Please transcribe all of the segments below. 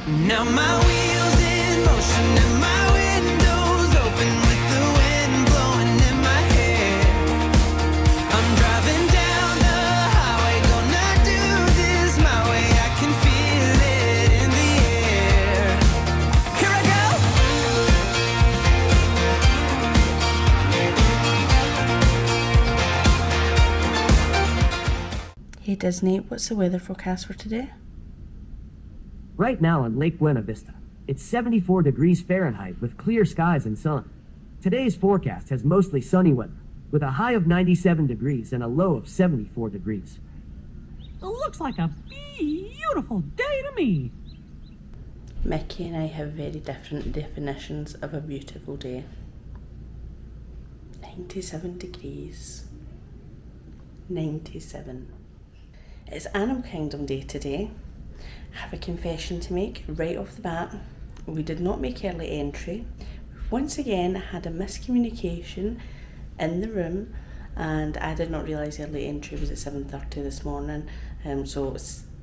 Now my wheels in motion and my windows open with the wind blowing in my hair. I'm driving down the highway, gonna do this my way. I can feel it in the air. Here I go! Hey Disney, what's the weather forecast for today? Right now on Lake Buena Vista, it's 74 degrees Fahrenheit with clear skies and sun. Today's forecast has mostly sunny weather, with a high of 97 degrees and a low of 74 degrees. It looks like a beautiful day to me. Mickey and I have very different definitions of a beautiful day. 97 degrees. 97. It's Animal Kingdom Day today. I have a confession to make right off the bat. We did not make early entry. Once again, I had a miscommunication in the room and I did not realise early entry was at 7:30 this morning. So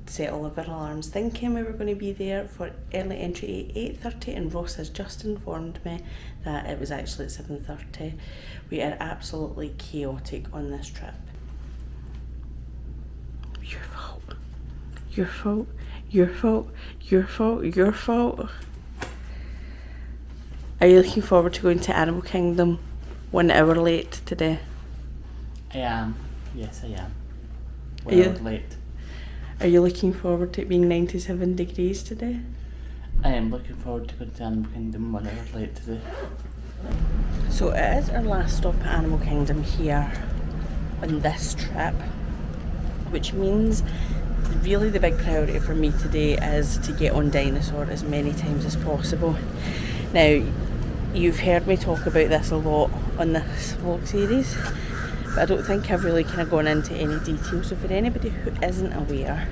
set all of our alarms thinking we were going to be there for early entry at 8:30, and Ross has just informed me that it was actually at 7:30. We are absolutely chaotic on this trip. Your fault. Your fault. Your fault, your fault, your fault. Are you looking forward to going to Animal Kingdom 1 hour late today? I am. Yes, I am. Are you late. Are you looking forward to it being 97 degrees today? I am looking forward to going to Animal Kingdom 1 hour late today. So it is our last stop at Animal Kingdom here on this trip, which means really the big priority for me today is to get on Dinosaur as many times as possible. Now, you've heard me talk about this a lot on this vlog series, but I don't think I've really kind of gone into any detail. So for anybody who isn't aware,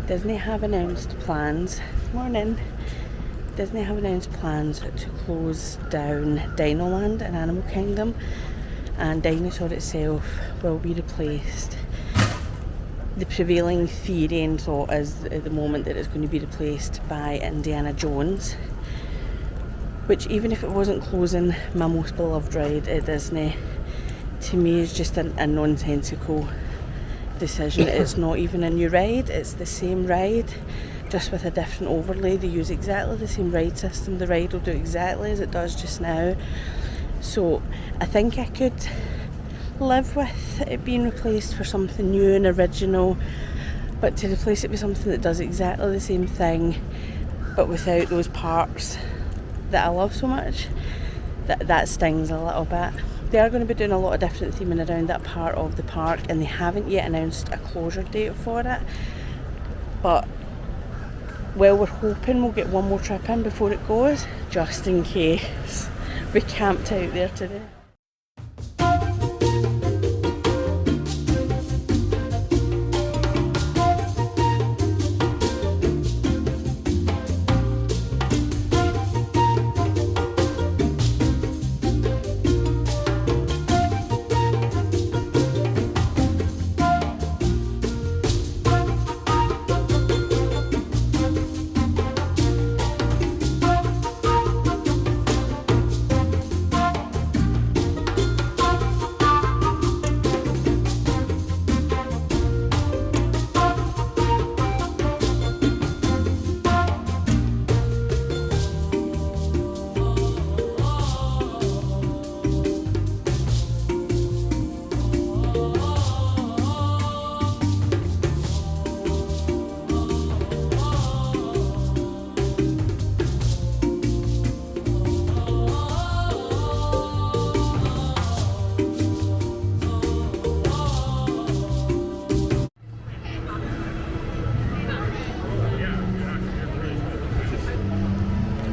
Disney have announced plans, Disney have announced plans to close down Dinoland and Animal Kingdom, and Dinosaur itself will be replaced. The prevailing theory and thought is at the moment that it's going to be replaced by Indiana Jones, which, even if it wasn't closing my most beloved ride at Disney, to me is just a nonsensical decision. It's not even a new ride, it's the same ride, just with a different overlay. They use exactly the same ride system. The ride will do exactly as it does just now. So I think I could live with it being replaced for something new and original, but to replace it with something that does exactly the same thing but without those parts that I love so much, that stings a little bit. They are going to be doing a lot of different theming around that part of the park, and they haven't yet announced a closure date for it, but well, we're hoping we'll get one more trip in before it goes, just in case we camped out there today.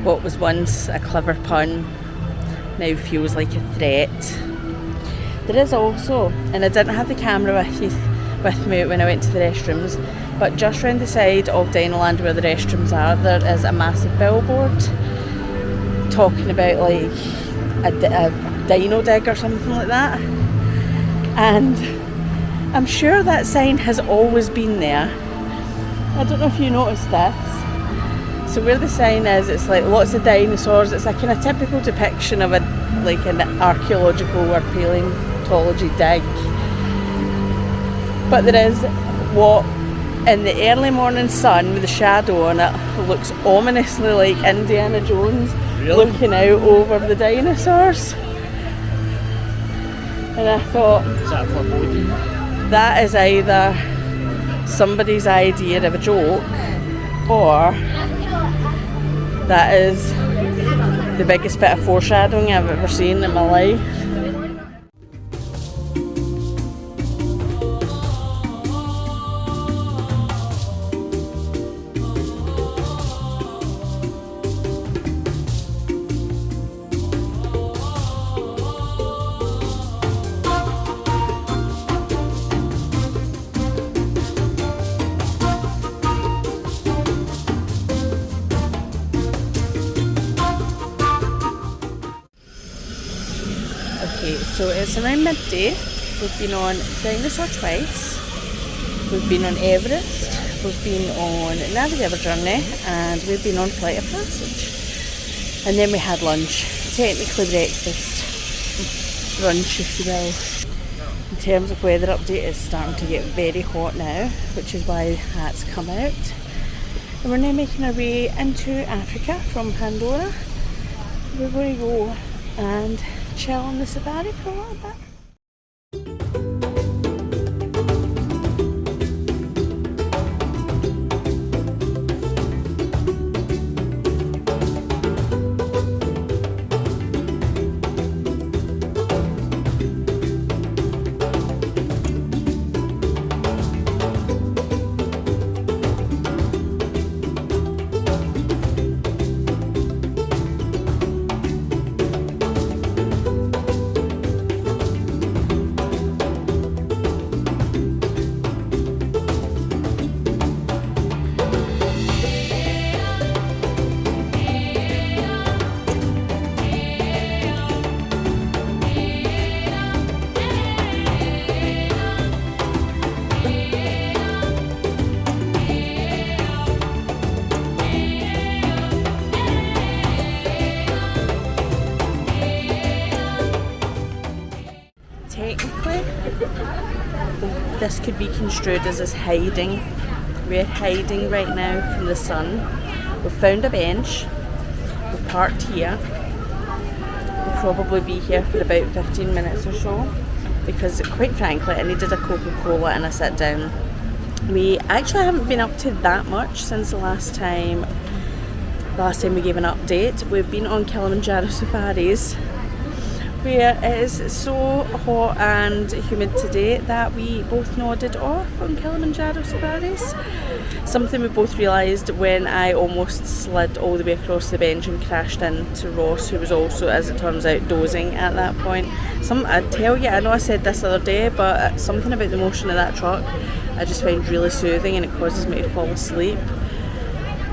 What was once a clever pun now feels like a threat. There is also, and I didn't have the camera with me when I went to the restrooms, but just round the side of Dinoland where the restrooms are, there is a massive billboard talking about like a dino dig or something like that. And I'm sure that sign has always been there. I don't know if you noticed this. So where the sign is, it's like lots of dinosaurs. It's a kind of typical depiction of an archaeological or paleontology dig. But there is what, in the early morning sun with the shadow on it, looks ominously like Indiana Jones looking out over the dinosaurs. And I thought, Is that for foreboding? that is either somebody's idea of a joke, or that is the biggest bit of foreshadowing I've ever seen in my life. Okay, so it's around midday. We've been on Dinosaur twice. We've been on Everest. We've been on Navy River Journey, and we've been on Flight of Passage. And then we had lunch, technically breakfast, brunch if you will. In terms of weather update, it's starting to get very hot now, which is why the hats come out. And we're now making our way into Africa from Pandora. We're going to go and chill on the safari for a little bit. Technically, this could be construed as us hiding. We're hiding right now from the sun. We've found a bench. We're parked here. We'll probably be here for about 15 minutes or so, because quite frankly I needed a Coca-Cola and a sit down. We actually haven't been up to that much since the last time we gave an update. We've been on Kilimanjaro safaris, where it is so hot and humid today that we both nodded off on Kilimanjaro safaris. Something we both realised when I almost slid all the way across the bench and crashed into Ross, who was also, as it turns out, dozing at that point. I tell you, I know I said this the other day, but something about the motion of that truck I just find really soothing, and it causes me to fall asleep.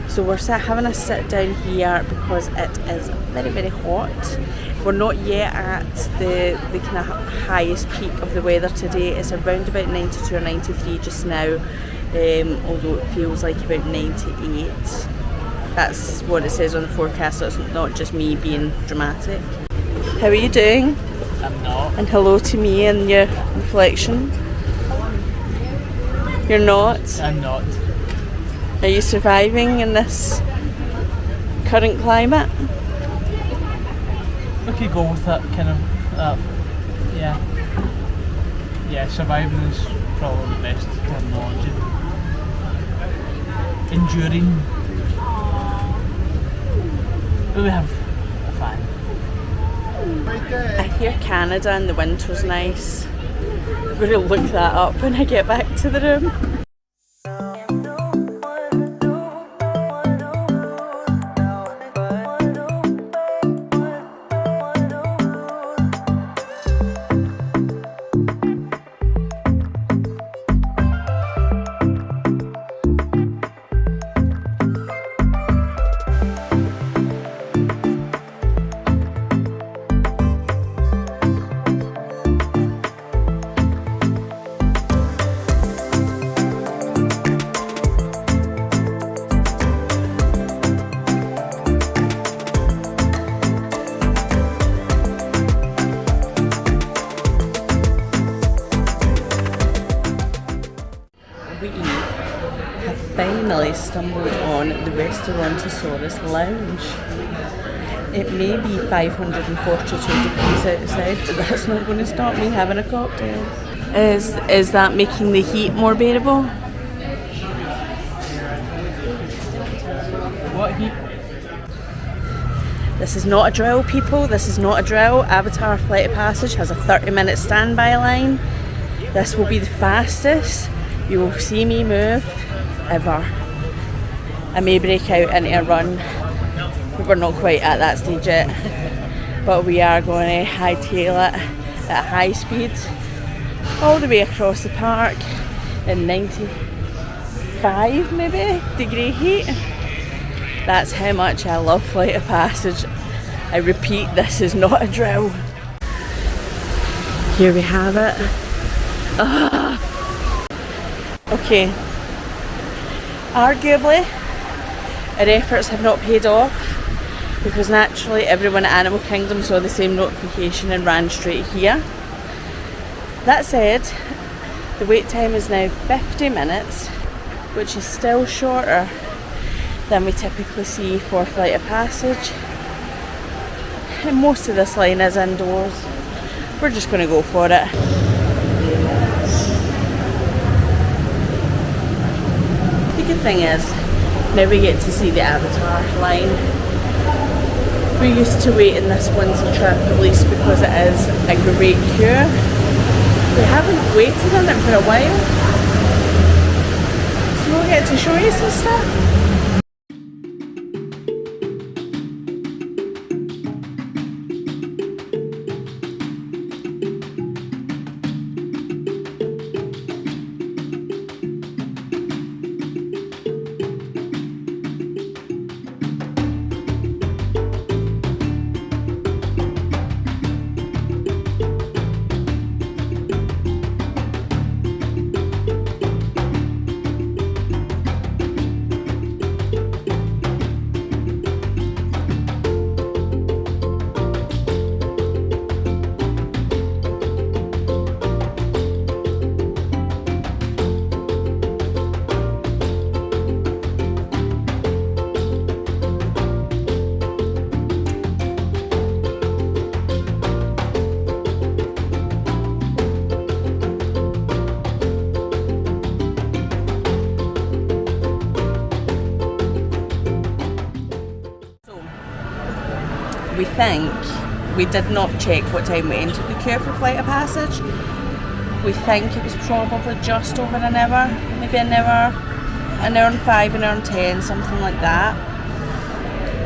So we're having a sit down here because it is very, very hot. We're not yet at the kind of highest peak of the weather today. It's around about 92 or 93 just now, although it feels like about 98. That's what it says on the forecast, so it's not just me being dramatic. How are you doing? I'm not. And hello to me and your reflection. You're not? I'm not. Are you surviving in this current climate? We could go with that kind of, yeah. Yeah, surviving is probably the best terminology. Enduring. But we have a fan. I hear Canada in the winter's nice. I'm going to look that up when I get back to the room. literally stumbled on the Restaurantosaurus Lounge. It may be 542 degrees outside, but that's not going to stop me having a cocktail. Is that making the heat more bearable? What heat? This is not a drill, people. This is not a drill. Avatar Flight of Passage has a 30-minute standby line. This will be the fastest you will see me move ever. I may break out into a run, but we're not quite at that stage yet. But we are going to hightail it at high speed all the way across the park in 95 maybe degree heat. That's how much I love Flight of Passage. I repeat, this is not a drill. Here we have it. Okay. Arguably, our efforts have not paid off because naturally everyone at Animal Kingdom saw the same notification and ran straight here. That said, the wait time is now 50 minutes, which is still shorter than we typically see for Flight of Passage. And most of this line is indoors. We're just going to go for it. The good thing is, now we get to see the Avatar line. We're used to waiting this one's a trip, at least because it is a great queue. We haven't waited on it for a while, so we'll get to show you some stuff. We think, we did not check what time we entered the queue for Flight of Passage. We think it was probably just over an hour, maybe an hour and 5, an hour and 10, something like that.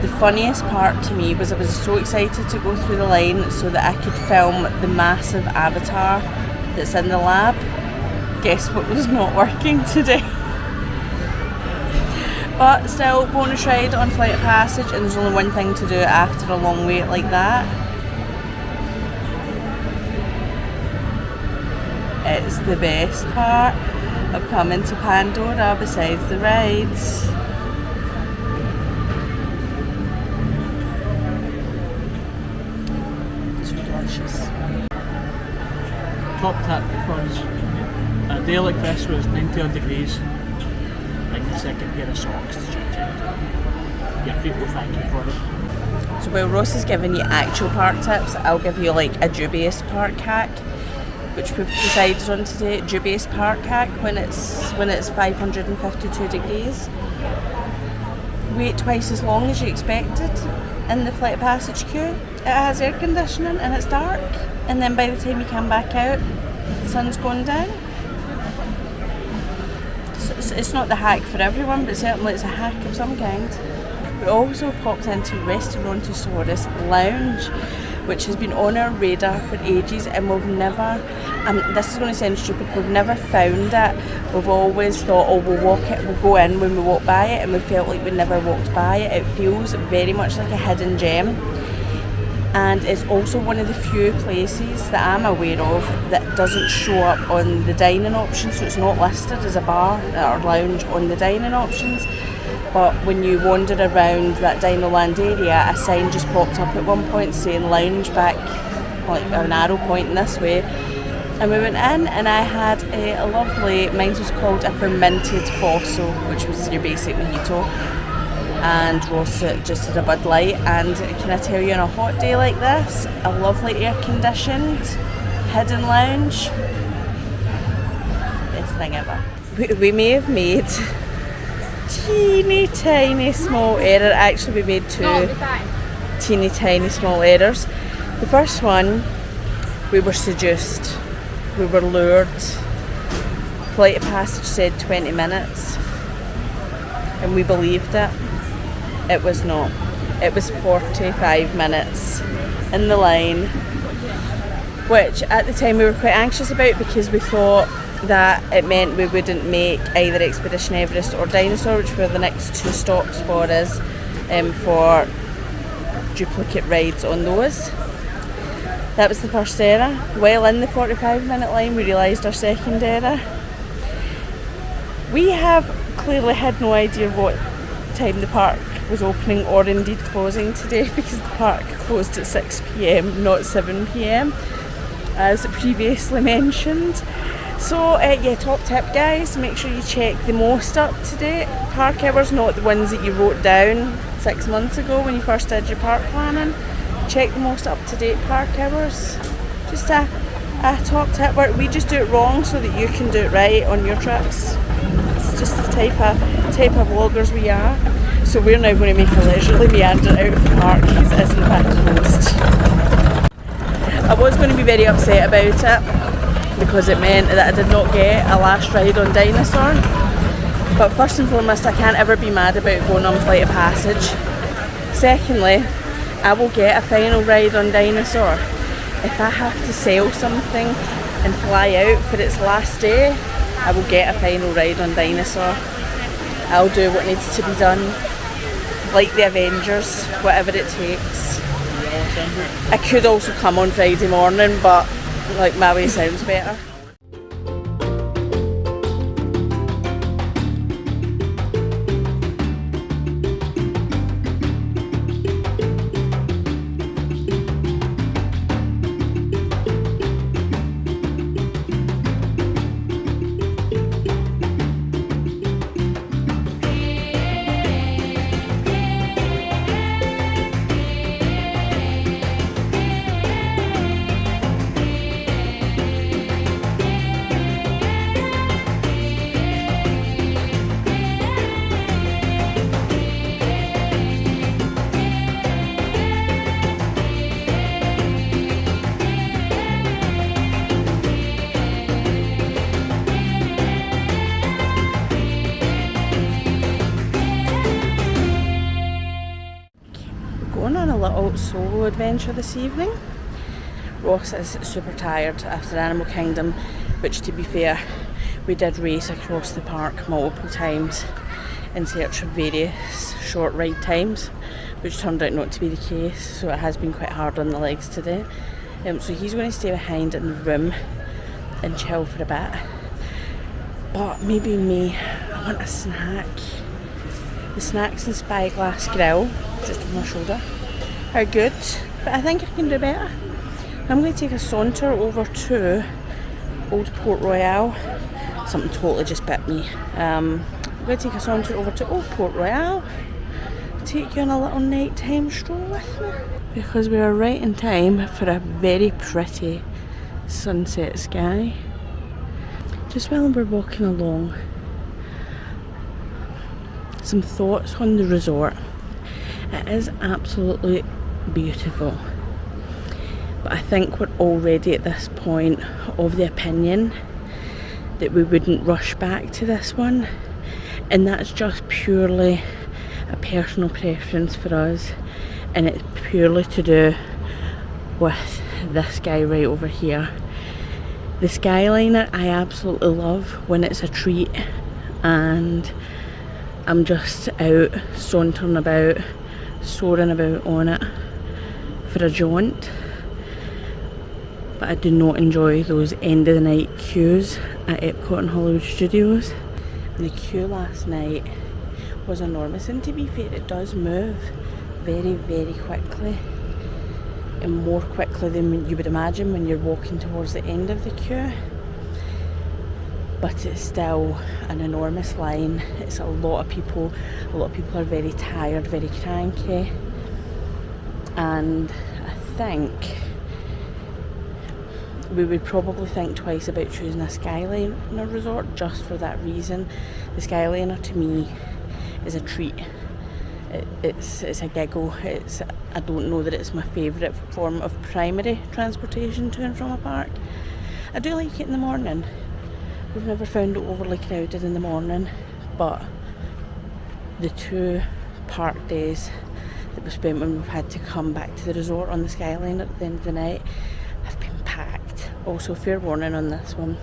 The funniest part to me was I was so excited to go through the line so that I could film the massive avatar that's in the lab. Guess what was not working today? But still, bonus ride on Flight of Passage, and there's only one thing to do after a long wait like that. It's the best part of coming to Pandora besides the rides. It's delicious. Top tip for us. A day like this was 90 odd degrees. Like the second pair of socks to change into. Your feet will thank you for it. So while Ross is giving you actual park tips, I'll give you like a dubious park hack, which we've decided on today. Dubious park hack when it's 552 degrees. Wait twice as long as you expected in the Flight of Passage queue. It has air conditioning and it's dark, and then by the time you come back out, the sun's going down. It's not the hack for everyone, but certainly it's a hack of some kind. We also popped into Restaurantosaurus Lounge, which has been on our radar for ages, and we've never, this is going to sound stupid, we've never found it. We've always thought, oh, we'll go in when we walk by it, and we felt like we never walked by it. It feels very much like a hidden gem. And it's also one of the few places that I'm aware of that doesn't show up on the dining options, so it's not listed as a bar or lounge on the dining options. But when you wander around that Dinoland area, a sign just popped up at one point saying lounge back, like an arrow pointing this way, And we went in and I had a lovely, mine was called a fermented fossil, which was your basic mojito. And Ross just had a Bud Light. And can I tell you, on a hot day like this, a lovely air-conditioned hidden lounge, best thing ever. We may have made teeny tiny small error. Actually, we made two teeny tiny small errors. The first one, we were seduced, we were lured. Flight of Passage said 20 minutes, and we believed it. It was not. It was 45 minutes in the line, which at the time we were quite anxious about because we thought that it meant we wouldn't make either Expedition Everest or Dinosaur, which were the next two stops for us, for duplicate rides on those. That was the first error. While in the 45-minute line, we realised our second error. We have clearly had no idea what time the park was opening or indeed closing today, because the park closed at 6 p.m, not 7 p.m, as previously mentioned. So yeah, top tip guys, make sure you check the most up-to-date park hours, not the ones that you wrote down 6 months ago when you first did your park planning. Check the most up-to-date park hours. Just a top tip. We just do it wrong so that you can do it right on your trips. It's just the type of vloggers we are. So we're now going to make a leisurely meander out of the park because it is in fact closed. I was going to be very upset about it because it meant that I did not get a last ride on Dinosaur. But first and foremost, I can't ever be mad about going on Flight of Passage. Secondly, I will get a final ride on Dinosaur. If I have to sell something and fly out for its last day, I will get a final ride on Dinosaur. I'll do what needs to be done, like the Avengers, whatever it takes. I could also come on Friday morning, but like my way sounds better. Going on a little solo adventure this evening. Ross is super tired after Animal Kingdom, which to be fair, we did race across the park multiple times in search of various short ride times, which turned out not to be the case, so it has been quite hard on the legs today. So he's going to stay behind in the room and chill for a bit. But maybe me, I want a snack. The snacks and Spyglass Grill, just on my shoulder, are good, but I think I can do better. I'm going to take a saunter over to Old Port Royal. Something totally just bit me. I'm going to take a saunter over to Old Port Royal, take you on a little nighttime stroll with me, because we are right in time for a very pretty sunset sky. Just while we're walking along, some thoughts on the resort. It is absolutely beautiful, but I think we're already at this point of the opinion that we wouldn't rush back to this one, and that's just purely a personal preference for us, and it's purely to do with this guy right over here. The Skyliner I absolutely love when it's a treat and I'm just out sauntering about, soaring about on it for a jaunt. But I do not enjoy those end of the night queues at Epcot and Hollywood Studios. The queue last night was enormous, and to be fair, it does move very, very quickly. more quickly than you would imagine when you're walking towards the end of the queue. But it's still an enormous line. It's a lot of people. A lot of people are very tired, very cranky. And I think we would probably think twice about choosing a Skyliner resort just for that reason. The Skyliner to me is a treat. It's a giggle. I don't know that it's my favourite form of primary transportation to and from a park. I do like it in the morning. We've never found it overly crowded in the morning, but the 2 park days that we spent when we've had to come back to the resort on the Skyliner at the end of the night have been packed. Also, fair warning on this one.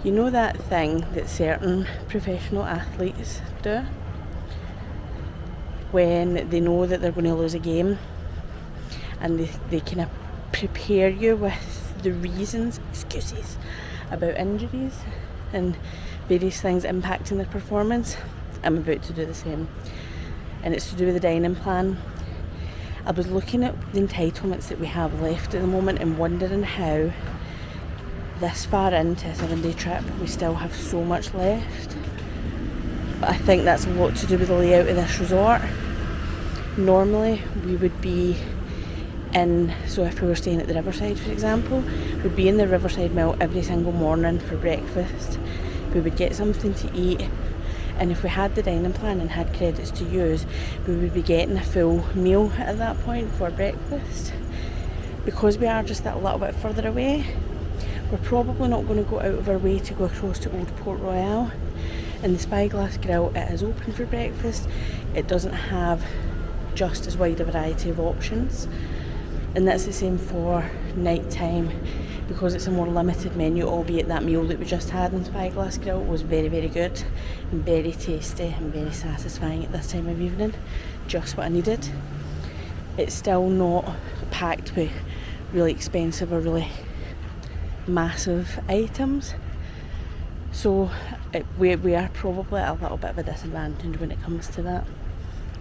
You know that thing that certain professional athletes do when they know that they're going to lose a game, and they kind of prepare you with the reasons, excuses about injuries and various things impacting their performance? I'm about to do the same, and it's to do with the dining plan. I was looking at the entitlements that we have left at the moment and wondering how this far into a 7-day trip we still have so much left. But I think that's a lot to do with the layout of this resort. Normally we would be in, so if we were staying at the Riverside for example, we'd be in the Riverside Mill every single morning for breakfast. We would get something to eat, and if we had the dining plan and had credits to use, we would be getting a full meal at that point for breakfast. Because we are just that little bit further away, we're probably not going to go out of our way to go across to Old Port Royal. And the Spyglass Grill, it is open for breakfast. It doesn't have just as wide a variety of options, and that's the same for night time because it's a more limited menu, albeit that meal that we just had in Spyglass Grill was very, very good and very tasty and very satisfying at this time of evening. Just what I needed. It's still not packed with really expensive or really massive items, so we are probably at a little bit of a disadvantage when it comes to that.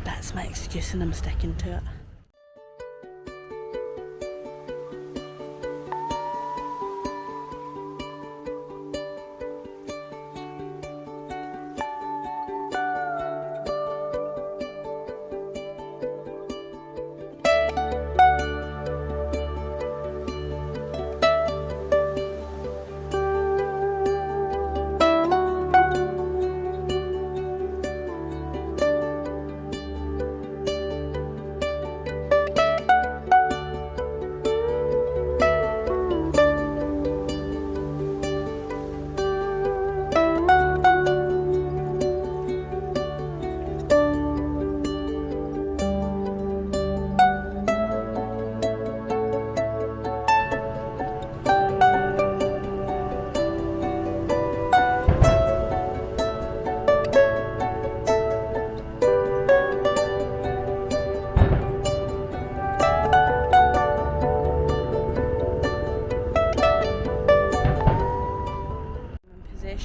That's my excuse and I'm sticking to it.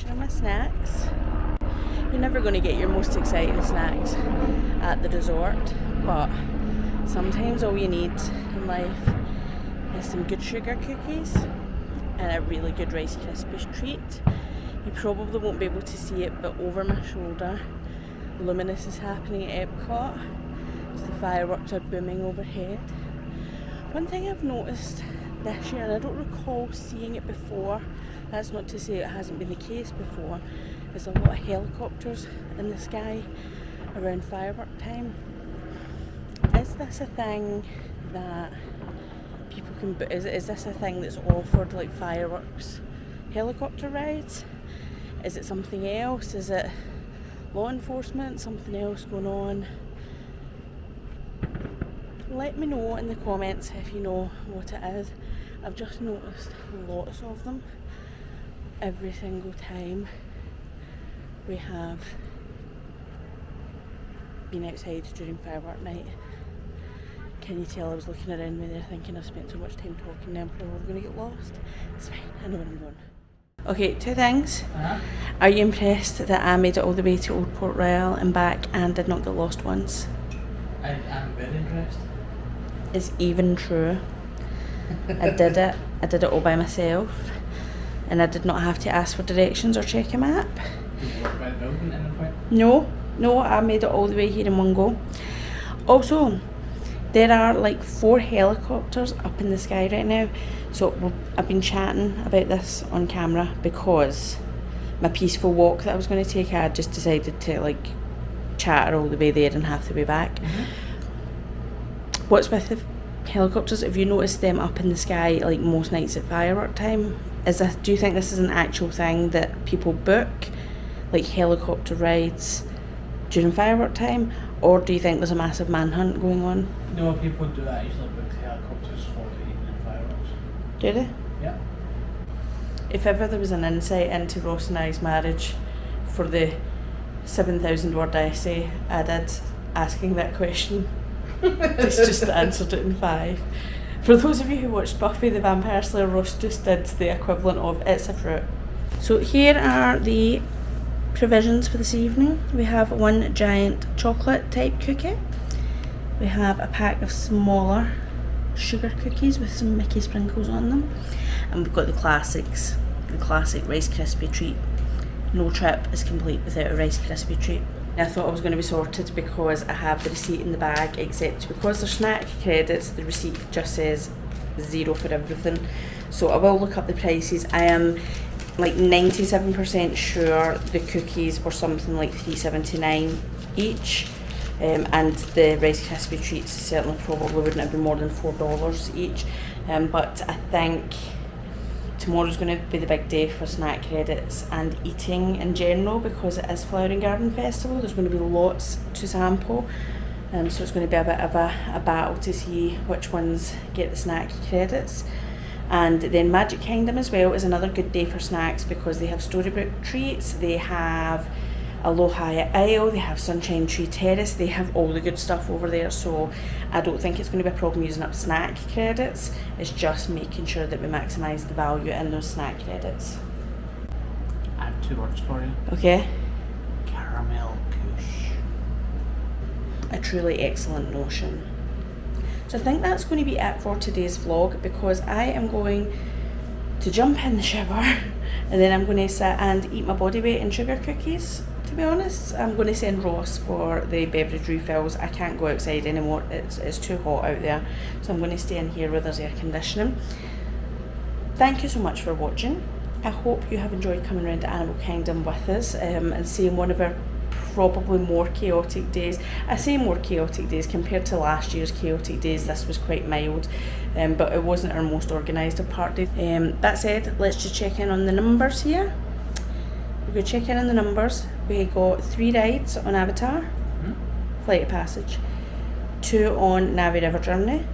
Of my snacks. You're never going to get your most exciting snacks at the resort, but sometimes all you need in life is some good sugar cookies and a really good Rice Krispies treat. You probably won't be able to see it, but over my shoulder Luminous is happening at Epcot. So the fireworks are booming overhead. One thing I've noticed this year, and I don't recall seeing it before, that's not to say it hasn't been the case before, there's a lot of helicopters in the sky around firework time. Is this a thing that people can, is this a thing that's offered, like fireworks helicopter rides? Is it something else? Is it law enforcement? Something else going on? Let me know in the comments if you know what it is. I've just noticed lots of them every single time we have been outside during firework night. Can you tell I was looking around me there thinking I've spent so much time talking now I'm probably going to get lost? It's fine, I know where I'm going. Okay, 2 things. Are you impressed that I made it all the way to Old Port Royal and back and did not get lost once? I'm very impressed. is even true. I did it. I did it all by myself, and I did not have to ask for directions or check a map. Did you walk by the building at any point? No, I made it all the way here in one go. Also, there are like 4 helicopters up in the sky right now. So I've been chatting about this on camera because my peaceful walk that I was going to take, I just decided to like chatter all the way there and have to be back. What's with the helicopters? Have you noticed them up in the sky like most nights at firework time? Do you think this is an actual thing that people book, like helicopter rides during firework time, or do you think there's a massive manhunt going on? No, people do that usually book helicopters for the evening fireworks. Do they? Yeah. If ever there was an insight into Ross and I's marriage for the 7,000 word essay I did asking that question, it's just answered it in 5. For those of you who watched Buffy the Vampire Slayer, Ross just did the equivalent of it's a fruit. So here are the provisions for this evening. We have 1 giant chocolate type cookie. We have a pack of smaller sugar cookies with some Mickey sprinkles on them. And we've got the classics, the classic Rice Krispie treat. No trip is complete without a Rice Krispie treat. I thought I was going to be sorted because I have the receipt in the bag, except because they're snack credits, the receipt just says 0 for everything. So I will look up the prices. I am like 97% sure the cookies were something like $3.79 each, and the Rice Krispie treats certainly probably wouldn't have been more than $4 each. But I think tomorrow's going to be the big day for snack credits and eating in general, because it is Flower and Garden Festival. There's going to be lots to sample, so it's going to be a bit of a battle to see which ones get the snack credits. And then Magic Kingdom as well is another good day for snacks, because they have Storybook treats, they have Aloha Isle, they have Sunshine Tree Terrace, they have all the good stuff over there. So I don't think it's going to be a problem using up snack credits. It's just making sure that we maximise the value in those snack credits. I have 2 words for you. Okay? Caramel Kush. A truly excellent notion. So I think that's going to be it for today's vlog, because I am going to jump in the shower and then I'm going to sit and eat my body weight in sugar cookies. To be honest, I'm going to send Ross for the beverage refills. I can't go outside anymore, it's too hot out there, so I'm going to stay in here where there's air conditioning. Thank you so much for watching. I hope you have enjoyed coming around to Animal Kingdom with us and seeing one of our probably more chaotic days. I say more chaotic days compared to last year's chaotic days. This was quite mild, but it wasn't our most organised of parties. That said, let's just check in on the numbers here. We're going to check in on the numbers. We got 3 rides on Avatar, Flight of Passage, 2 on Navi River Journey,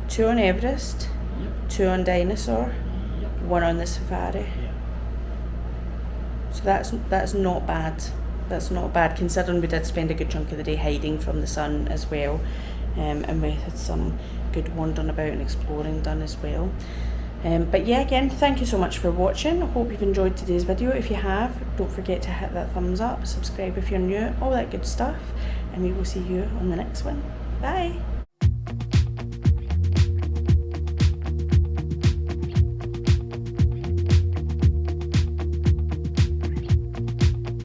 2 on Everest, 2 on Dinosaur, 1 on the Safari. So that's not bad. That's not bad, considering we did spend a good chunk of the day hiding from the sun as well, and we had some good wandering about and exploring done as well. But yeah, again, thank you so much for watching. I hope you've enjoyed today's video. If you have, don't forget to hit that thumbs up, subscribe if you're new, all that good stuff, and we will see you on the next one. Bye!